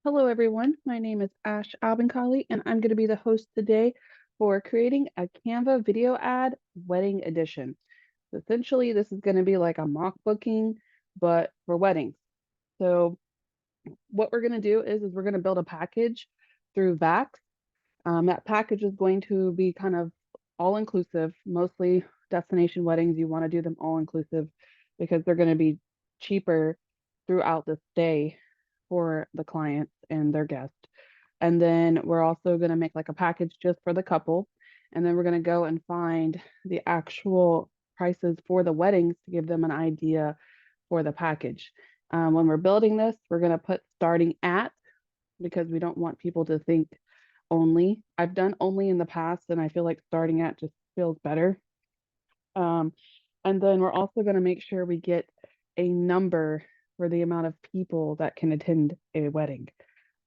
Hello, everyone. My name is Ash Albancali, and I'm going to be the host today for creating a Canva video ad wedding edition. So essentially, this is going to be like a mock booking, but for weddings. So what we're going to do is we're going to build a package through Vax. That package is going to be kind of all inclusive, mostly destination weddings. You want to do them all inclusive because they're going to be cheaper throughout the stay for the clients and their guests. And then we're also going to make like a package just for the couple. And then we're going to go and find the actual prices for the weddings to give them an idea for the package. When we're building this, we're going to put starting at because we don't want people to think only. I've done only in the past, and I feel like starting at just feels better. Um, and then we're also going to make sure we get a number for the amount of people that can attend a wedding.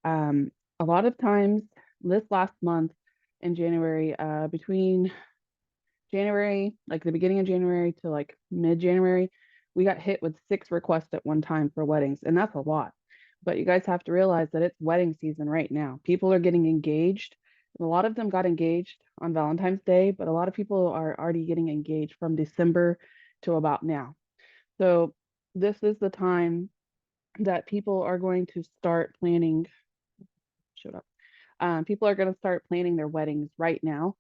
Um, a lot of times, this last month in January, between January, like the beginning of January to like mid-January, we got hit with 6 requests at one time for weddings, and that's a lot. But you guys have to realize that it's wedding season right now. People are getting engaged. A lot of them got engaged on Valentine's Day, but a lot of people are already getting engaged from December to about now. So this is the time that people are going to start planning. Shut up. People are going to start planning their weddings right now.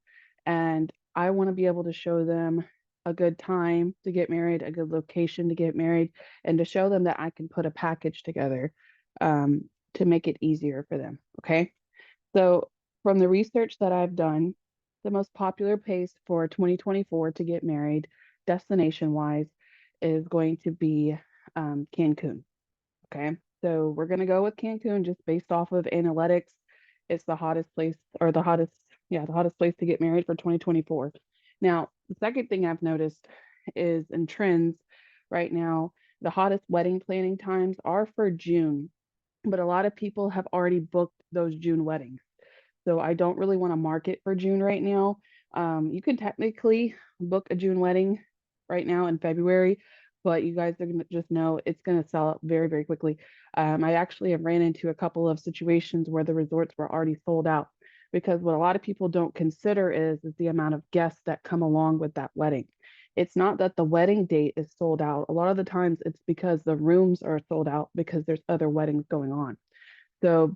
And I want to be able to show them a good time to get married, a good location to get married, and to show them that I can put a package together to make it easier for them. Okay. So, from the research that I've done, the most popular place for 2024 to get married, destination wise, is going to be Cancun. Okay. So we're going to go with Cancun just based off of analytics. It's the hottest place or the hottest place to get married for 2024. Now, the second thing I've noticed is in trends right now, the hottest wedding planning times are for June, but a lot of people have already booked those June weddings. So I don't really want to market for June right now. You can technically book a June wedding right now in February, but you guys are going to just know it's going to sell out very, very quickly. I actually have ran into a couple of situations where the resorts were already sold out because what a lot of people don't consider is the amount of guests that come along with that wedding. It's not that the wedding date is sold out. A lot of the times it's because the rooms are sold out because there's other weddings going on. So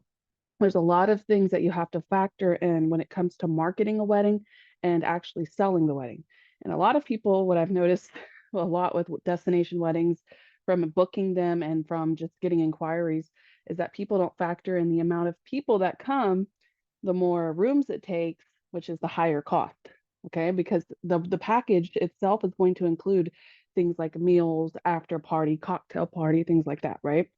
there's a lot of things that you have to factor in when it comes to marketing a wedding and actually selling the wedding. And a lot of people, what I've noticed a lot with destination weddings, from booking them and from just getting inquiries, is that people don't factor in the amount of people that come, the more rooms it takes, which is the higher cost. Okay, because the package itself is going to include things like meals, after party, cocktail party, things like that, right?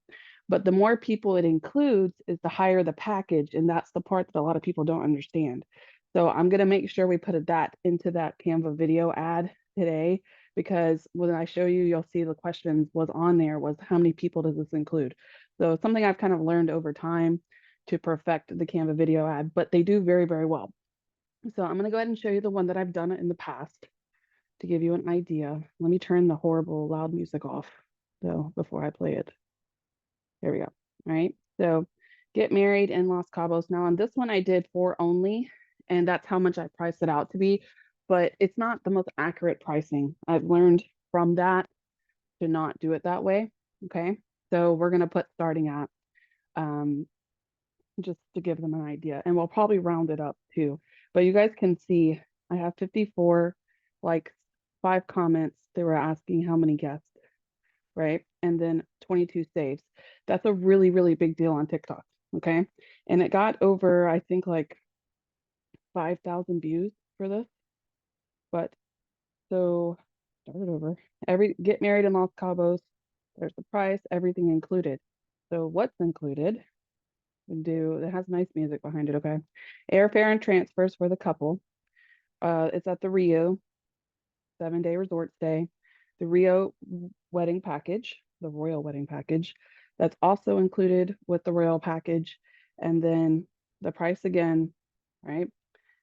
But the more people it includes is the higher the package. And that's the part that a lot of people don't understand. So I'm going to make sure we put that into that Canva video ad today because when I show you, you'll see the questions was on there was how many people does this include? So something I've kind of learned over time to perfect the Canva video ad, but they do very, very well. So I'm going to go ahead and show you the one that I've done in the past to give you an idea. Let me turn the horrible loud music off though before I play it. There we go. All right. So get married in Los Cabos. Now on this one I did four only, and that's how much I priced it out to be, but it's not the most accurate pricing. I've learned from that to not do it that way. Okay. So we're gonna put starting at um just to give them an idea. And we'll probably round it up too. But you guys can see I have 54 likes, 5 comments. They were asking how many guests, right? And then 22 saves. That's a really, really big deal on TikTok. Okay. And it got over, I think, like 5,000 views for this. But so start it over. Every get married in Los Cabos, there's the price, everything included. So what's included? We do it has nice music behind it, okay? Airfare and transfers for the couple. It's at the Rio 7-day resort stay. The Rio wedding package, the royal wedding package, that's also included with the royal package. And then the price again, right?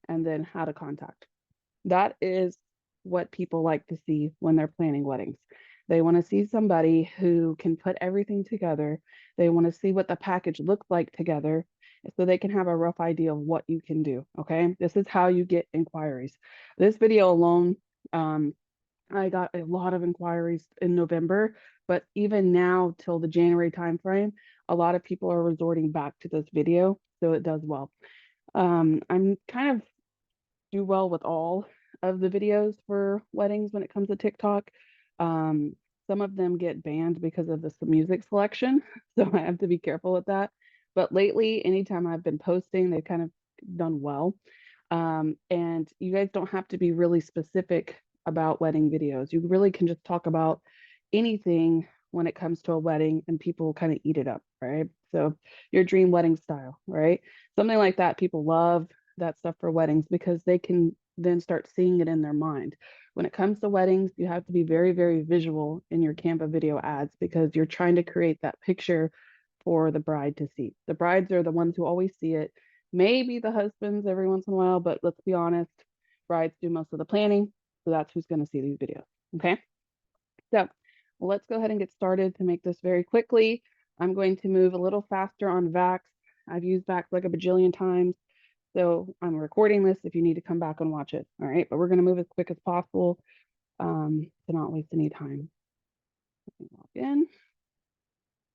And then how to contact. That is what people like to see when they're planning weddings. They want to see somebody who can put everything together. They want to see what the package looks like together so they can have a rough idea of what you can do. Okay. This is how you get inquiries. This video alone, I got a lot of inquiries in November, but even now till the January timeframe, a lot of people are resorting back to this video, so it does well. I'm kind of do well with all of the videos for weddings when it comes to TikTok. Um, some of them get banned because of the music selection, so I have to be careful with that. But lately, anytime I've been posting, they've kind of done well. And you guys don't have to be really specific about wedding videos. You really can just talk about anything when it comes to a wedding and people kind of eat it up, right? So your dream wedding style, right? Something like that, people love that stuff for weddings because they can then start seeing it in their mind. When it comes to weddings, you have to be very, very visual in your Canva video ads because you're trying to create that picture for the bride to see. The brides are the ones who always see it. Maybe the husbands every once in a while, but let's be honest, brides do most of the planning. So that's who's going to see these videos. Okay. So let's go ahead and get started to make this very quickly. I'm going to move a little faster on Vax. I've used Vax like a bajillion times. So I'm recording this if you need to come back and watch it. All right. But we're going to move as quick as possible to not waste any time. Let me log in.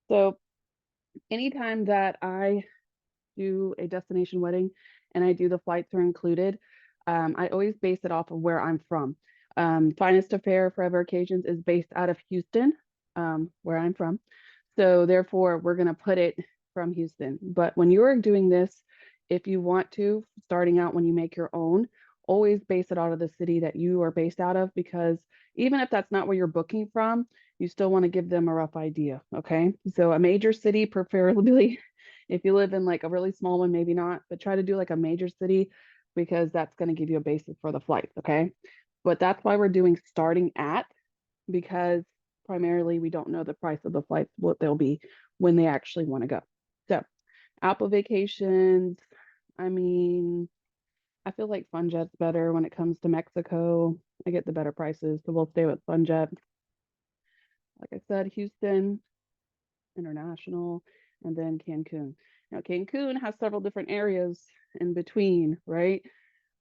So anytime that I do a destination wedding and I do the flights are included, I always base it off of where I'm from. Finest Affair Forever Occasions is based out of Houston, where I'm from. So therefore, we're going to put it from Houston. But when you're doing this, if you want to, starting out when you make your own, always base it out of the city that you are based out of, because even if that's not where you're booking from, you still want to give them a rough idea. Okay. So a major city, preferably. If you live in like a really small one, maybe not, but try to do like a major city because that's going to give you a basis for the flights. Okay. But that's why we're doing starting at, because primarily we don't know the price of the flights, what they'll be when they actually want to go. So Apple Vacations, I mean, I feel like FunJet's better when it comes to Mexico. I get the better prices, so we'll stay with FunJet. Like I said, Houston, International, and then Cancun. Now, Cancun has several different areas in between, right?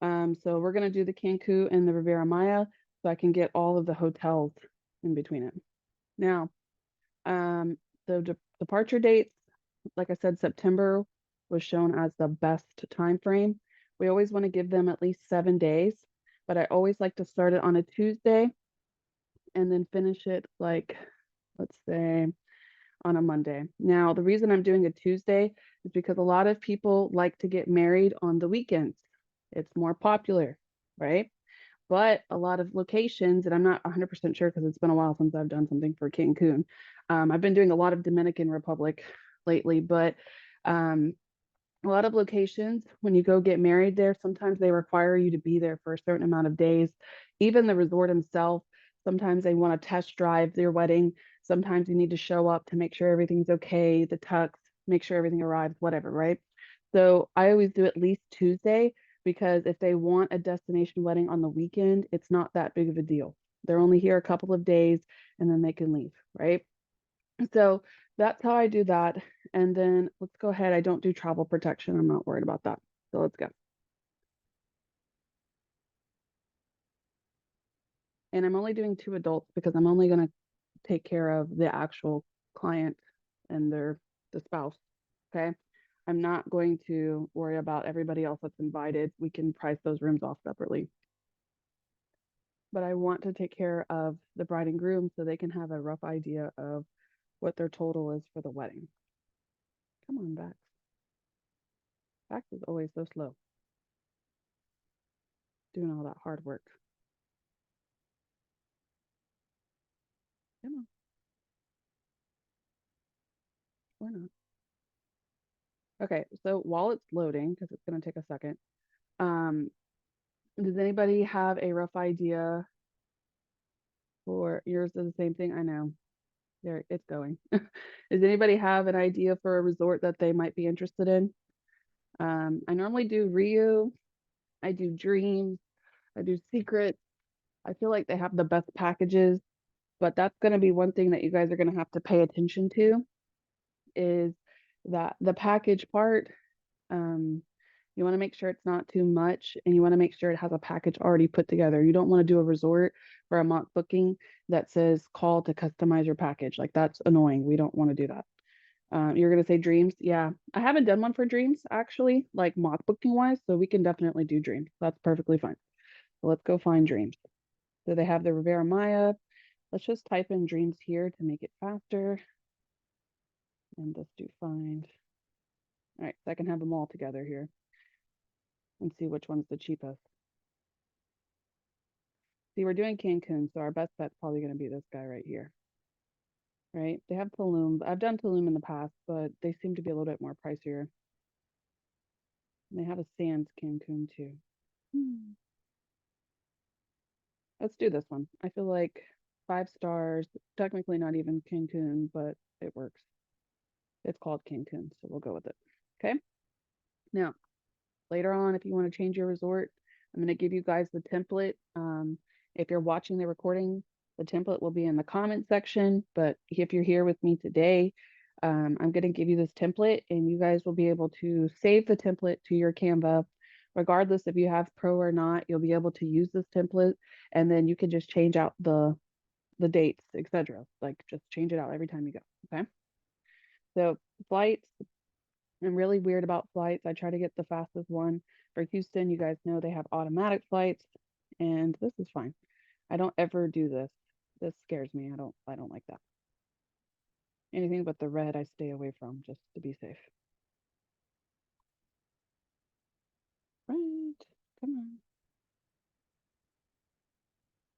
So we're going to do the Cancun and the Riviera Maya so I can get all of the hotels in between it. Now, the departure dates, like I said, September was shown as the best time frame. We always want to give them at least 7 days, but I always like to start it on a Tuesday and then finish it like, let's say, on a Monday. Now, the reason I'm doing a Tuesday is because a lot of people like to get married on the weekends. It's more popular, right? But a lot of locations, and I'm not 100% sure because it's been a while since I've done something for Cancun. I've been doing a lot of Dominican Republic lately, but a lot of locations, when you go get married there, sometimes they require you to be there for a certain amount of days. Even the resort himself, sometimes they want to test drive their wedding. Sometimes you need to show up to make sure everything's okay, the tux, make sure everything arrives, whatever, right? So I always do at least Tuesday because if they want a destination wedding on the weekend, it's not that big of a deal. They're only here a couple of days and then they can leave, right? So that's how I do that. And then let's go ahead. I don't do travel protection. I'm not worried about that. So let's go. And I'm only doing 2 adults because I'm only going to take care of the actual client and the spouse. Okay. I'm not going to worry about everybody else that's invited. We can price those rooms off separately. But I want to take care of the bride and groom so they can have a rough idea of what their total is for the wedding. Come on, Bax. Bax is always so slow, doing all that hard work. Come on, why not? Okay, so while it's loading, because it's going to take a second, um, does anybody have a rough idea for yours? Is the same thing? I know. There, it's going. Does anybody have an idea for a resort that they might be interested in? I normally do Rio, I do Dreams, I do Secret. I feel like they have the best packages. But that's going to be one thing that you guys are going to have to pay attention to, is that the package part, you want to make sure it's not too much, and you want to make sure it has a package already put together. You don't want to do a resort for a mock booking that says call to customize your package. Like, that's annoying. We don't want to do that. You're going to say dreams. Yeah, I haven't done one for dreams actually, like mock booking wise. So we can definitely do dreams. That's perfectly fine. So let's go find dreams. So they have the Rivera Maya. Let's just type in dreams here to make it faster. And let's do find. All right, so I can have them all together here and see which one's the cheapest. See, we're doing Cancun, so our best bet's probably going to be this guy right here. Right? They have Tulum. I've done Tulum in the past, but they seem to be a little bit more pricier. And they have a Sands Cancun too. Let's do this one. I feel like 5 stars, technically not even Cancun, but it works. It's called Cancun, so we'll go with it. Okay. Now, later on, if you want to change your resort, I'm going to give you guys the template. If you're watching the recording, the template will be in the comment section. But if you're here with me today, I'm going to give you this template, and you guys will be able to save the template to your Canva. Regardless if you have Pro or not, you'll be able to use this template, and then you can just change out the dates, etc. Like, just change it out every time you go. Okay. So flights, I'm really weird about flights. I try to get the fastest one. For Houston, you guys know they have automatic flights, and this is fine. I don't ever do this. This scares me. I don't like that. Anything but the red I stay away from, just to be safe. Right. Come on.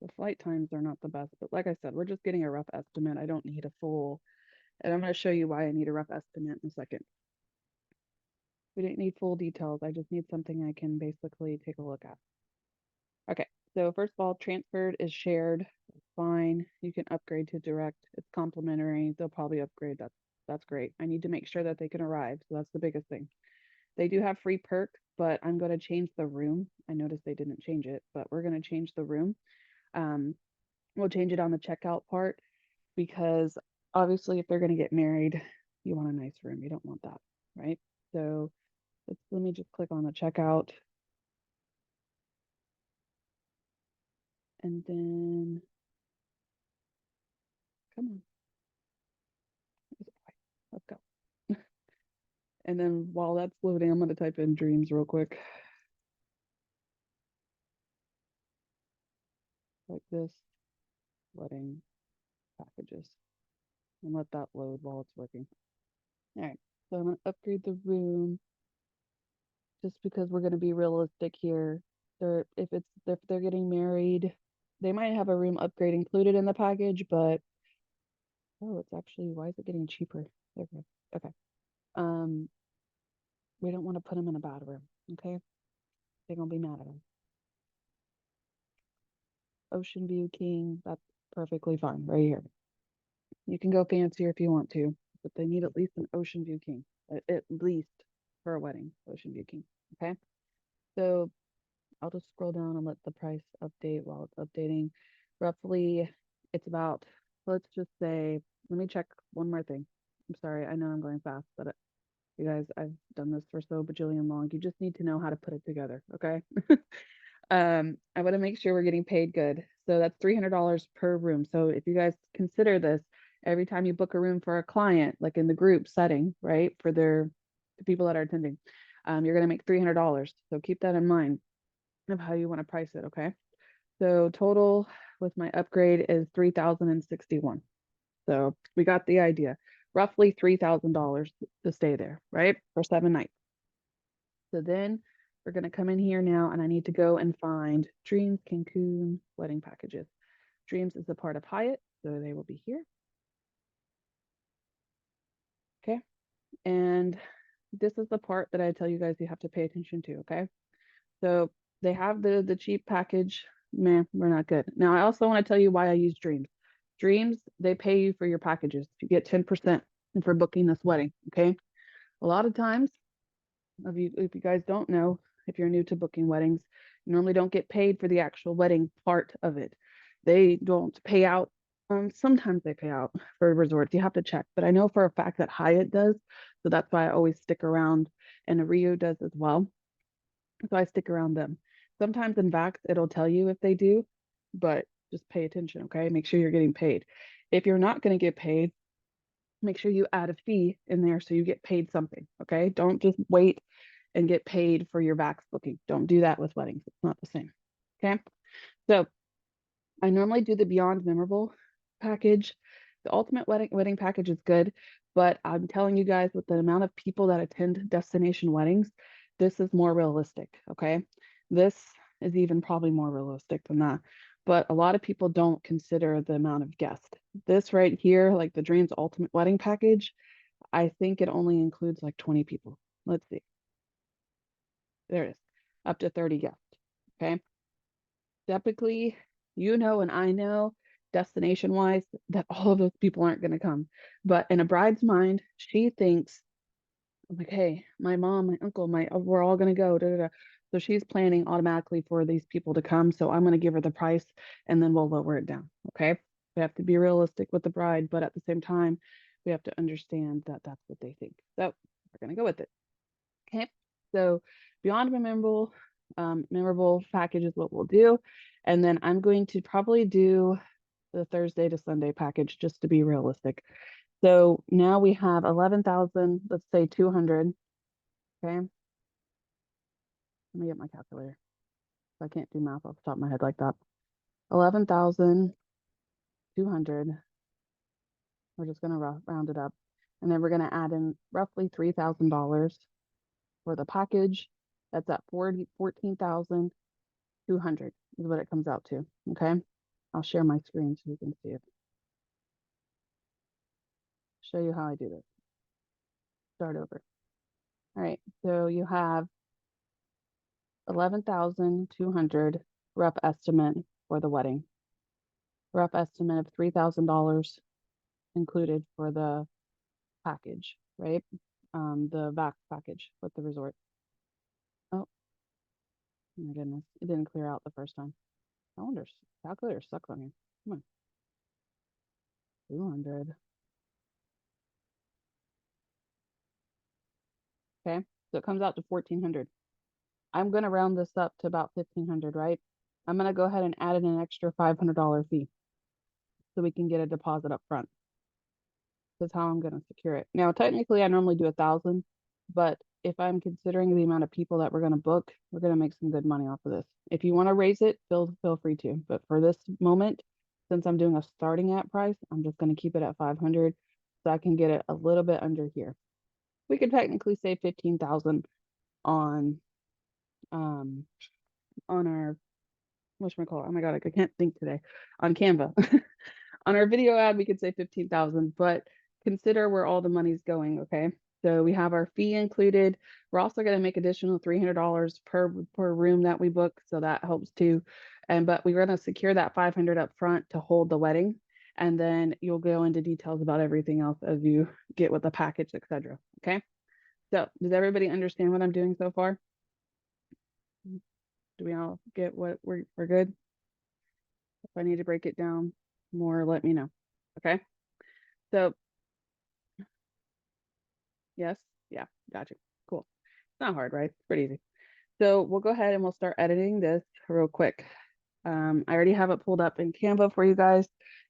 The flight times are not the best, but like I said, we're just getting a rough estimate. I don't need a full, and I'm going to show you why I need a rough estimate in a second. We didn't need full details. I just need something I can basically take a look at. Okay, so first of all, transferred is shared. It's fine. You can upgrade to direct. It's complimentary. They'll probably upgrade. That's great. I need to make sure that they can arrive. So that's the biggest thing. They do have free perks, but I'm going to change the room. I noticed they didn't change it, but we're going to change the room. We'll change it on the checkout part, because obviously if they're going to get married, you want a nice room. You don't want that, right? So let me just click on the checkout. And then, come on. Let's go. And then while that's loading, I'm going to type in dreams real quick. Like this, wedding packages. And let that load while it's working. All right, so I'm going to upgrade the room, just because we're going to be realistic here. If they're getting married, they might have a room upgrade included in the package, but oh, it's actually, why is it getting cheaper? There we go. Okay. We don't want to put them in a bad room, okay? They're gonna be mad at them. Ocean View King, that's perfectly fine right here. You can go fancier if you want to, but they need at least an Ocean View King, at least for a wedding, Ocean View King. Okay. So I'll just scroll down and let the price update while it's updating. Roughly, it's about, let's just say, let me check one more thing. I'm sorry, I know I'm going fast, but you guys, I've done this for so bajillion long. You just need to know how to put it together, okay? I want to make sure we're getting paid good. So that's $300 per room. So if you guys consider this, every time you book a room for a client, like in the group setting, right, for the people that are attending, you're going to make $300. So keep that in mind of how you want to price it, okay? So total with my upgrade is $3,061. So we got the idea. Roughly $3,000 to stay there, right, for 7 nights. So then we're going to come in here now, and I need to go and find Dreams Cancun wedding packages. Dreams is a part of Hyatt, so they will be here. Okay. And this is the part that I tell you guys you have to pay attention to, okay? So they have the cheap package. Man, we're not good. Now, I also want to tell you why I use Dreams. Dreams, they pay you for your packages. You get 10% for booking this wedding, okay? A lot of times, if you guys don't know, if you're new to booking weddings, you normally don't get paid for the actual wedding part of it. They don't pay out Sometimes they pay out for resorts. You have to check, but I know for a fact that Hyatt does. So that's why I always stick around, and Rio does as well. So I stick around them. Sometimes in Vax, it'll tell you if they do, but just pay attention, okay? Make sure you're getting paid. If you're not going to get paid, make sure you add a fee in there so you get paid something, okay? Don't just wait and get paid for your Vax booking. Don't do that with weddings. It's not the same, okay? So I normally do the Beyond Memorable package. The Ultimate Wedding package is good, but I'm telling you guys, with the amount of people that attend destination weddings, this is more realistic, okay? This is even probably more realistic than that. But a lot of people don't consider the amount of guests. This right here, like the Dreams Ultimate Wedding package, I think it only includes like 20 people. Let's see. There it is. Up to 30 guests. Okay. Typically, you know, and I know destination wise that all of those people aren't going to come. But in a bride's mind, she thinks, like, hey, my mom, my uncle, we're all going to go. Da, da, da. So she's planning automatically for these people to come. So I'm going to give her the price and then we'll lower it down. Okay. We have to be realistic with the bride, but at the same time, we have to understand that that's what they think. So we're going to go with it. Okay. So beyond memorable package is what we'll do. And then I'm going to probably do the Thursday to Sunday package just to be realistic. So now we have 11,000, let's say 200. Okay. Let me get my calculator. I can't do math off the top of my head like that. 11,200. We're just going to round it up. And then we're going to add in roughly $3,000 for the package. That's at 14,200 is what it comes out to. Okay. I'll share my screen so you can see it. Show you how I do this. Start over. All right. So you have 11,200 rough estimate for the wedding. Rough estimate of $3,000 included for the package, right? The VAX package with the resort. Oh my goodness. It didn't clear out the first time. I wonder, calculator sucks on here. Come on. 200. Okay. So it comes out to 1,400. I'm going to round this up to about 1,500, right? I'm going to go ahead and add in an extra $500 fee so we can get a deposit up front. This is how I'm going to secure it. Now, technically, I normally do 1,000, but if I'm considering the amount of people that we're going to book, we're going to make some good money off of this. If you want to raise it, feel free to. But for this moment, since I'm doing a starting at price, I'm just going to keep it at 500 so I can get it a little bit under here. We could technically say 15,000 on our whatchamacallit, oh my god, I can't think today, on Canva. On our video ad, we could say 15,000, but consider where all the money's going, okay? So we have our fee included. We're also going to make additional $300 per room that we book, so that helps too. But we're going to secure that 500 up front to hold the wedding, and then you'll go into details about everything else as you get with the package, etc. Okay? So does everybody understand what I'm doing so far? Do we all get what we're good? If I need to break it down more, let me know. Okay. So yes, yeah, gotcha. Cool. It's not hard, right? It's pretty easy. So we'll go ahead and we'll start editing this real quick. I already have it pulled up in Canva for you guys,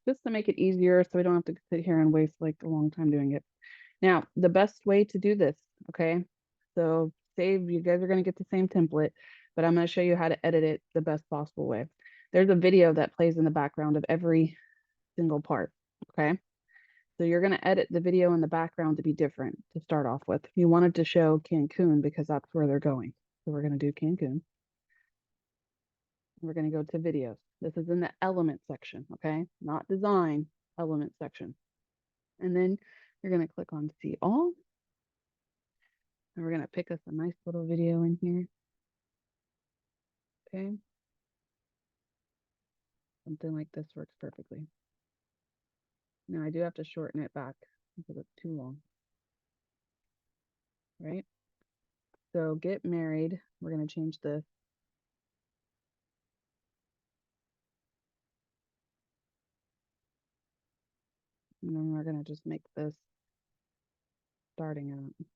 just to make it easier so we don't have to sit here and waste like a long time doing it. Now, the best way to do this, okay? So save, you guys are going to get the same template, but I'm going to show you how to edit it the best possible way. There's a video that plays in the background of every single part, okay? So you're going to edit the video in the background to be different to start off with. You wanted to show Cancun because that's where they're going. So we're going to do Cancun. We're going to go to videos. This is in the element section, okay? Not design, element section. And then you're going to click on see all. And we're going to pick us a nice little video in here. Okay. Something like this works perfectly. Now I do have to shorten it back because it's too long. Right? So get married. We're going to change this. And then we're gonna just make this starting out.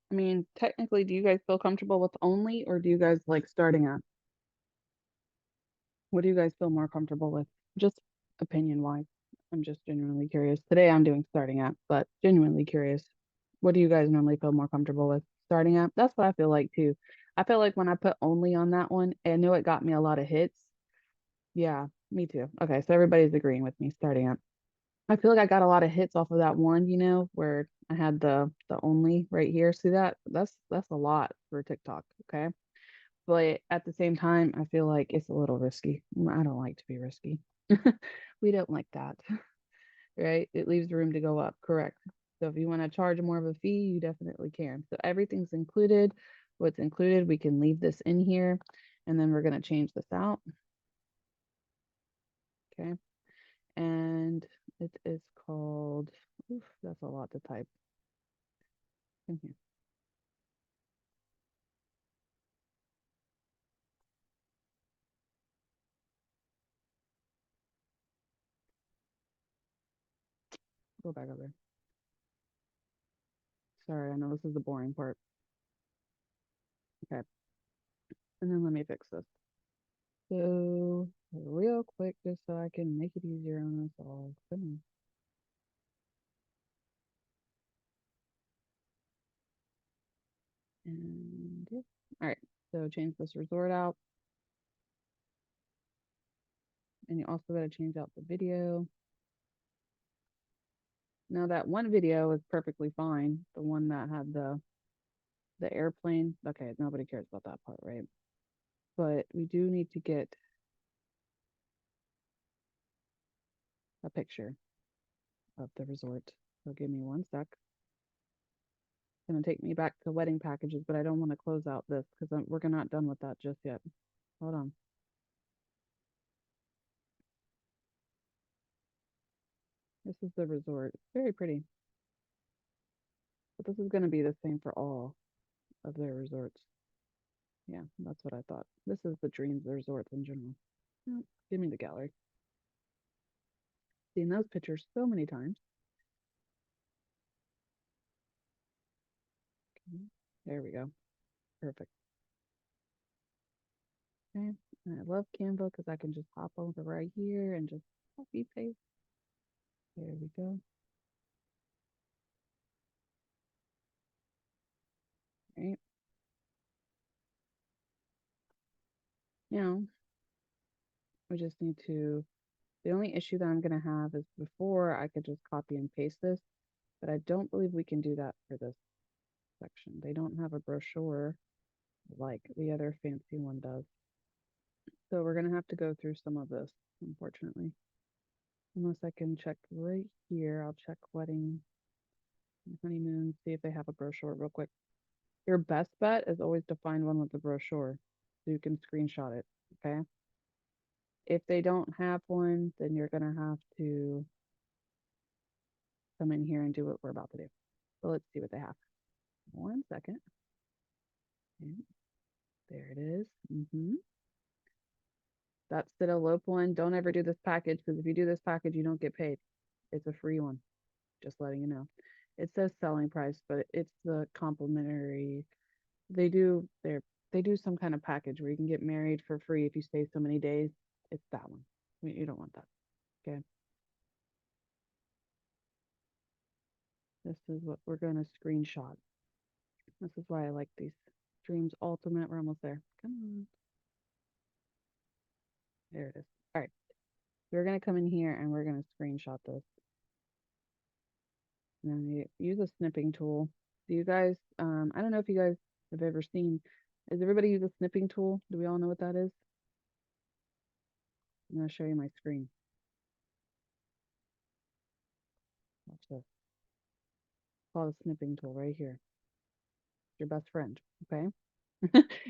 I mean, technically, do you guys feel comfortable with only, or do you guys like starting at? What do you guys feel more comfortable with? Just opinion wise. I'm just genuinely curious. Today I'm doing starting at, but genuinely curious. What do you guys normally feel more comfortable with? Starting at? That's what I feel like too. I feel like when I put only on that one, I know it got me a lot of hits. Yeah, me too. Okay, so everybody's agreeing with me starting at. I feel like I got a lot of hits off of that one, where I had the only right here. See that? That's a lot for TikTok, okay? But at the same time, I feel like it's a little risky. I don't like to be risky. We don't like that, right? It leaves room to go up, correct? So if you want to charge more of a fee, you definitely can. So everything's included. What's included, we can leave this in here, and then we're going to change this out, okay? And it is called, oof, that's a lot to type in here. Go back over there. Sorry, I know this is the boring part. Okay, and then let me fix this. So real quick, just so I can make it easier on us all. Come on. And yeah. All right. So change this resort out. And you also got to change out the video. Now that one video is perfectly fine. The one that had the airplane. Okay, nobody cares about that part, right? But we do need to get a picture of the resort. So give me one sec. It's gonna take me back to wedding packages, but I don't want to close out this because we're not done with that just yet. Hold on. This is the resort. It's very pretty. But this is going to be the same for all of their resorts. Yeah, that's what I thought. This is the dreams of resorts in general. Oh, give me the gallery. Seen those pictures so many times. Okay, there we go. Perfect. Okay. And I love Canva because I can just hop over right here and just copy paste. There we go. Right. Now we just need to, the only issue that I'm going to have is before I could just copy and paste this, but I don't believe we can do that for this section. They don't have a brochure like the other fancy one does. So we're gonna have to go through some of this, unfortunately. Unless I can check right here. I'll check wedding and honeymoon, see if they have a brochure real quick. Your best bet is always to find one with a brochure so you can screenshot it, okay? If they don't have one, then you're gonna have to come in here and do what we're about to do. So let's see what they have. One second. Okay. There it is. That's the Lope one. Don't ever do this package because if you do this package, you don't get paid. It's a free one. Just letting you know. It says selling price, but it's the complimentary. They do some kind of package where you can get married for free if you stay so many days. It's that one. You don't want that. Okay. This is what we're gonna screenshot. This is why I like these. Dreams Ultimate. We're almost there. Come on. There it is. All right. So we're gonna come in here and we're gonna screenshot this. And then you use a snipping tool. Do you guys, I don't know if you guys have ever seen, does everybody use a snipping tool? Do we all know what that is? I'm going to show you my screen. Watch this. It's called a snipping tool right here. Your best friend, okay?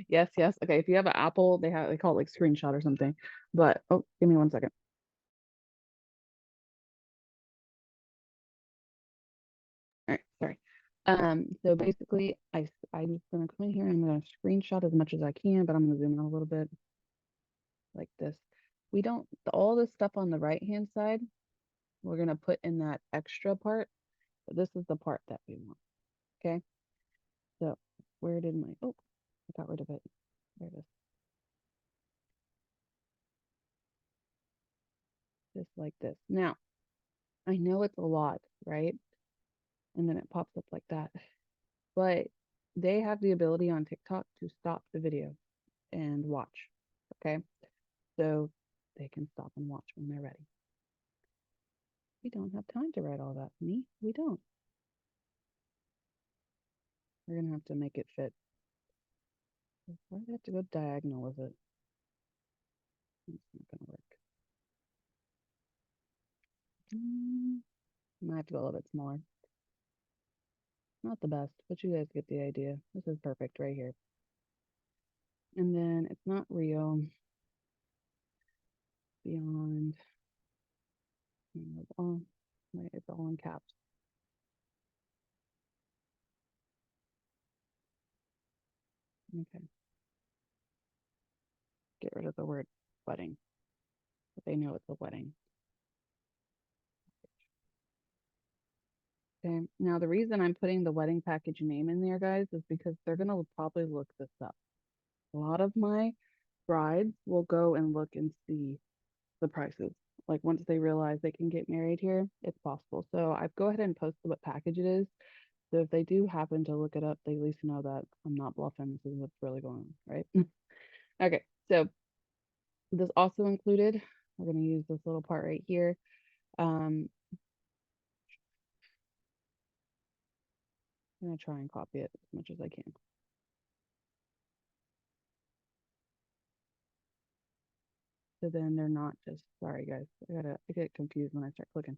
Yes, yes. Okay, if you have an Apple, they call it like screenshot or something. But oh, give me one second. All right, sorry. So basically, I'm just gonna come in here and I'm gonna screenshot as much as I can, but I'm gonna zoom in a little bit like this. We don't, all this stuff on the right hand side, we're gonna put in that extra part, but this is the part that we want. Okay. So where did my, oh, I got rid of it. There it is. Just like this. Now, I know it's a lot, right? And then it pops up like that. But they have the ability on TikTok to stop the video and watch. Okay. So they can stop and watch when they're ready. We don't have time to write all that. Me? We don't. We're going to have to make it fit. Why do I have to go diagonal with it? It's not going to work. I might have to go a little bit smaller. Not the best, but you guys get the idea. This is perfect right here. And then it's not real. Beyond. It's all, right, it's all in caps. Okay. Get rid of the word wedding. But they know it's a wedding. Okay. Now the reason I'm putting the wedding package name in there, guys, is because they're gonna probably look this up. A lot of my brides will go and look and see the prices. Like once they realize they can get married here, it's possible. So I go ahead and post what package it is. So if they do happen to look it up, they at least know that I'm not bluffing. This is what's really going on, right? Okay, so this also included, we're going to use this little part right here. I'm going to try and copy it as much as I can. So then they're not just, sorry guys, I get confused when I start clicking.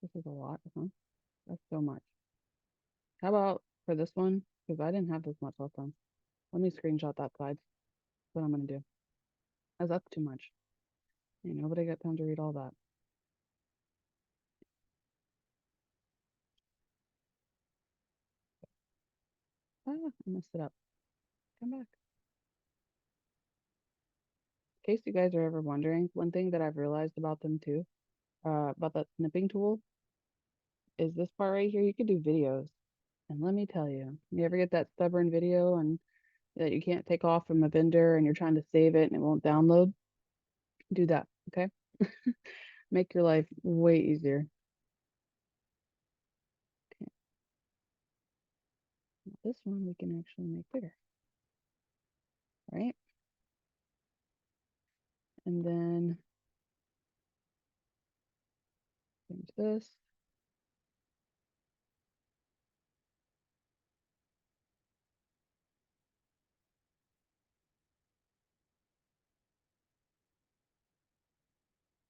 This is a lot, huh? That's so much. How about for this one? Because I didn't have this much last time. Let me screenshot that slide. That's what I'm going to do. As that's too much. Ain't nobody got time to read all that. Ah, I messed it up. Come back. In case you guys are ever wondering, one thing that I've realized about them too, about that snipping tool, is this part right here. You can do videos. And let me tell you, you ever get that stubborn video and that you can't take off from a vendor and you're trying to save it and it won't download? Do that, okay? Make your life way easier. Okay. This one we can actually make bigger, right? And then change this.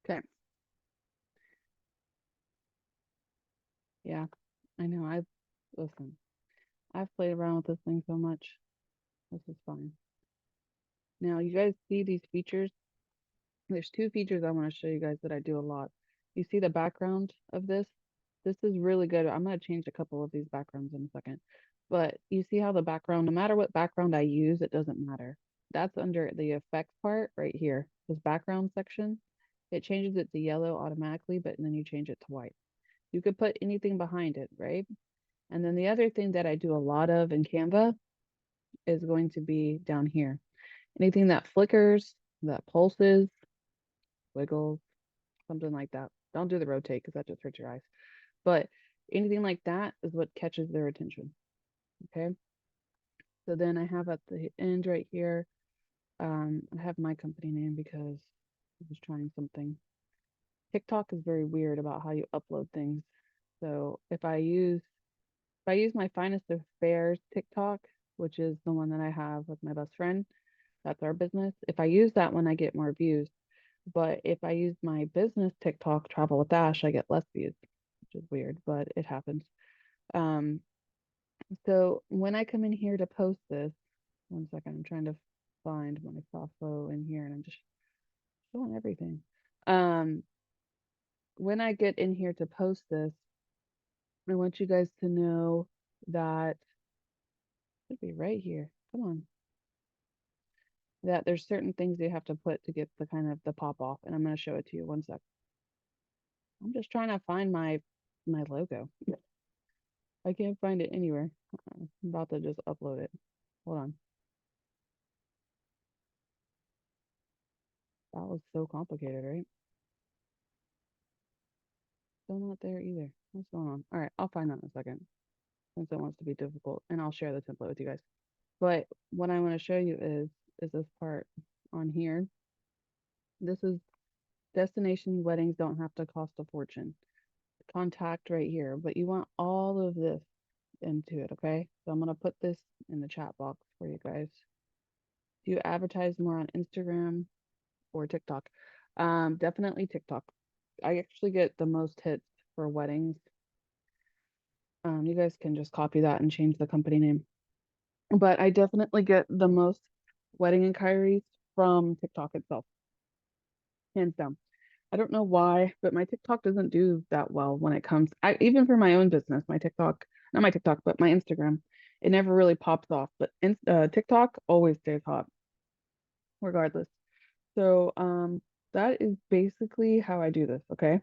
Okay. Yeah, I know. Listen, I've played around with this thing so much. This is fine. Now, you guys see these features? There's two features I want to show you guys that I do a lot. You see the background of this? This is really good. I'm going to change a couple of these backgrounds in a second. But you see how the background, no matter what background I use, it doesn't matter. That's under the effects part right here, this background section. It changes it to yellow automatically, but then you change it to white. You could put anything behind it, right? And then the other thing that I do a lot of in Canva is going to be down here. Anything that flickers, that pulses, wiggles, something like that. Don't do the rotate because that just hurts your eyes. But anything like that is what catches their attention. Okay. So then I have at the end right here, I have my company name because I was trying something. TikTok is very weird about how you upload things. So if I use my Finest Affairs TikTok, which is the one that I have with my best friend, that's our business. If I use that one, I get more views. But if I use my business TikTok, Travel with Ash, I get less views, which is weird, but it happens. Um, So when I come in here to post this, one second, I'm trying to find my softfo in here and I'm just showing everything. Um, when I get in here to post this, I want you guys to know that it should be right here. Come on. That there's certain things you have to put to get the kind of the pop off, and I'm going to show it to you. One sec. I'm just trying to find my logo. I can't find it anywhere. I'm about to just upload it. Hold on. That was so complicated, right? Still not there either. What's going on? All right, I'll find that in a second since it wants to be difficult, and I'll share the template with you guys. But what I want to show you is this part on here. This is destination weddings don't have to cost a fortune. Contact right here, but you want all of this into it, okay? So I'm gonna put this in the chat box for you guys. Do you advertise more on Instagram or TikTok? Definitely TikTok. I actually get the most hits for weddings. You guys can just copy that and change the company name. But I definitely get the most wedding inquiries from TikTok itself, hands down. I don't know why, but my TikTok doesn't do that well when it comes. Even for my own business, my TikTok, not my TikTok, but my Instagram, it never really pops off. But TikTok always stays hot, regardless. So that is basically how I do this. Okay,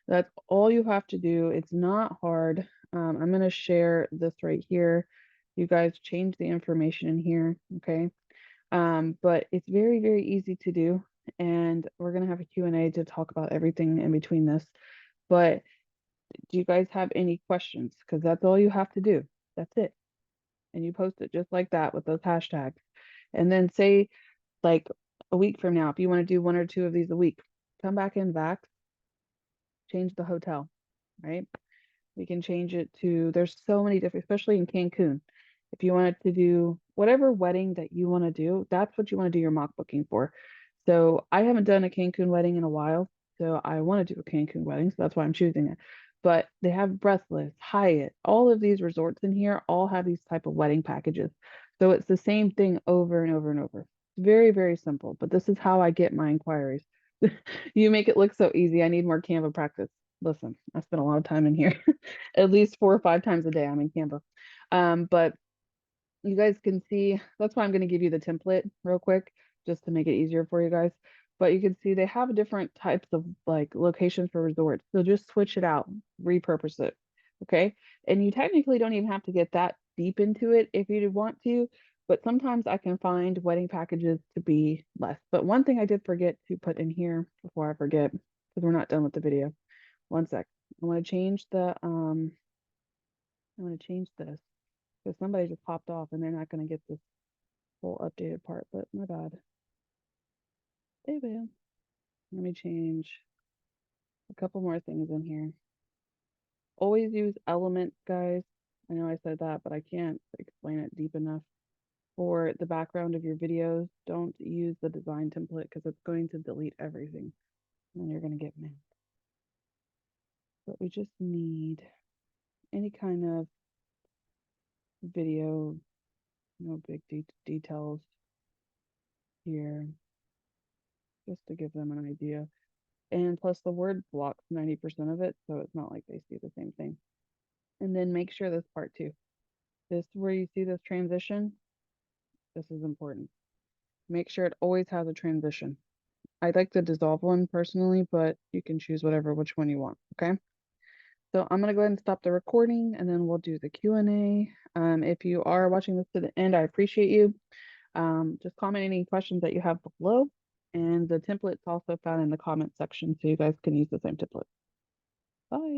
that's all you have to do. It's not hard. I'm gonna share this right here. You guys change the information in here. Okay. But it's very, very easy to do. And we're going to have a Q&A to talk about everything in between this. But do you guys have any questions? Because that's all you have to do. That's it. And you post it just like that with those hashtags. And then say, like a week from now, if you want to do one or two of these a week, come back in Vax, change the hotel, right? We can change it to, there's so many different, especially in Cancun. If you wanted to do whatever wedding that you want to do, that's what you want to do your mock booking for. So I haven't done a Cancun wedding in a while. So I want to do a Cancun wedding. So that's why I'm choosing it. But they have Breathless, Hyatt, all of these resorts in here all have these type of wedding packages. So it's the same thing over and over and over. It's very, very simple. But this is how I get my inquiries. You make it look so easy. I need more Canva practice. Listen, I spent a lot of time in here. At least 4 or 5 times a day I'm in Canva. But you guys can see, that's why I'm going to give you the template real quick, just to make it easier for you guys. But you can see they have different types of like locations for resorts. So just switch it out, repurpose it. Okay. And you technically don't even have to get that deep into it if you want to, but sometimes I can find wedding packages to be less. But one thing I did forget to put in here before I forget, because we're not done with the video. One sec. I want to change this because somebody just popped off and they're not going to get this whole updated part, but my bad. They will. Let me change a couple more things in here. Always use elements, guys. I know I said that, but I can't explain it deep enough. For the background of your videos, don't use the design template because it's going to delete everything and then you're going to get mad. But we just need any kind of video, no big details here, just to give them an idea. And plus the word blocks 90% of it, so it's not like they see the same thing. And then make sure this part too. This where you see this transition, this is important. Make sure it always has a transition. I like the dissolve one personally, but you can choose which one you want, okay? So I'm gonna go ahead and stop the recording and then we'll do the Q&A. If you are watching this to the end, I appreciate you. Just comment any questions that you have below. And the template's also found in the comment section, so you guys can use the same template. Bye.